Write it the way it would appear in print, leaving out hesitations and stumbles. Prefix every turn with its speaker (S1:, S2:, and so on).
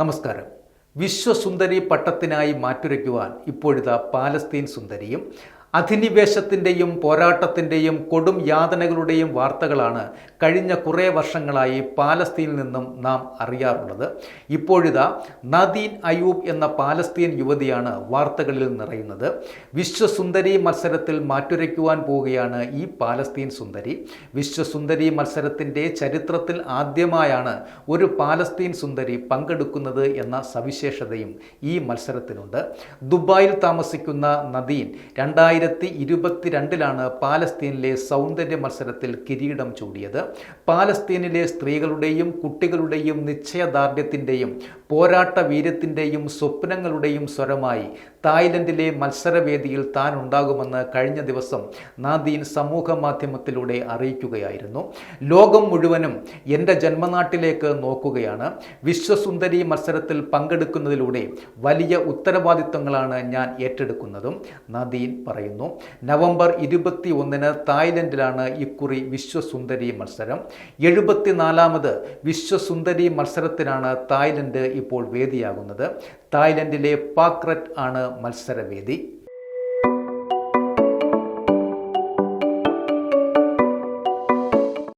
S1: നമസ്കാരം. വിശ്വസുന്ദരി പട്ടത്തിനായി മാറ്റുരയ്ക്കുവാൻ ഇപ്പോഴിതാ പാലസ്തീൻ സുന്ദരിയും അധിനിവേശത്തിൻ്റെയും പോരാട്ടത്തിൻ്റെയും കൊടും യാതനകളുടെയും വാർത്തകളാണ് കഴിഞ്ഞ കുറേ വർഷങ്ങളായി പാലസ്തീനിൽ നിന്നും നാം അറിയാറുള്ളത്. ഇപ്പോഴിതാ നദീൻ അയൂബ് എന്ന പാലസ്തീൻ യുവതിയാണ് വാർത്തകളിൽ നിറയുന്നത്. വിശ്വസുന്ദരി മത്സരത്തിൽ മാറ്റുരയ്ക്കുവാൻ പോവുകയാണ് ഈ പാലസ്തീൻ സുന്ദരി. വിശ്വസുന്ദരി മത്സരത്തിൻ്റെ ചരിത്രത്തിൽ ആദ്യമായാണ് ഒരു പാലസ്തീൻ സുന്ദരി പങ്കെടുക്കുന്നത് എന്ന സവിശേഷതയും ഈ മത്സരത്തിനുണ്ട്. ദുബായിൽ താമസിക്കുന്ന നദീൻ 2022 പാലസ്തീനിലെ സൗന്ദര്യ മത്സരത്തിൽ കിരീടം ചൂടിയത്. പാലസ്തീനിലെ സ്ത്രീകളുടെയും കുട്ടികളുടെയും നിശ്ചയദാർഢ്യത്തിൻ്റെയും പോരാട്ട വീര്യത്തിൻ്റെയും സ്വപ്നങ്ങളുടെയും സ്വരമായി തായ്ലൻഡിലെ മത്സരവേദിയിൽ താൻ ഉണ്ടാകുമെന്ന് കഴിഞ്ഞ ദിവസം നാദീൻ സമൂഹ മാധ്യമത്തിലൂടെ അറിയിക്കുകയായിരുന്നു. ലോകം മുഴുവനും എൻ്റെ ജന്മനാട്ടിലേക്ക് നോക്കുകയാണ്. വിശ്വസുന്ദരി മത്സരത്തിൽ പങ്കെടുക്കുന്നതിലൂടെ വലിയ ഉത്തരവാദിത്വങ്ങളാണ് ഞാൻ ഏറ്റെടുക്കുന്നതും നാദീൻ പറയുന്നു. നവംബർ 21 തായ്ലൻഡിലാണ് ഇക്കുറി വിശ്വസുന്ദരി മത്സരം. 74ാമത് വിശ്വസുന്ദരി മത്സരത്തിനാണ് തായ്ലൻഡ് ഇപ്പോൾ വേദിയാകുന്നത്. തായ്ലൻഡിലെ പാക്രറ്റ് ആണ് മത്സരവേദി.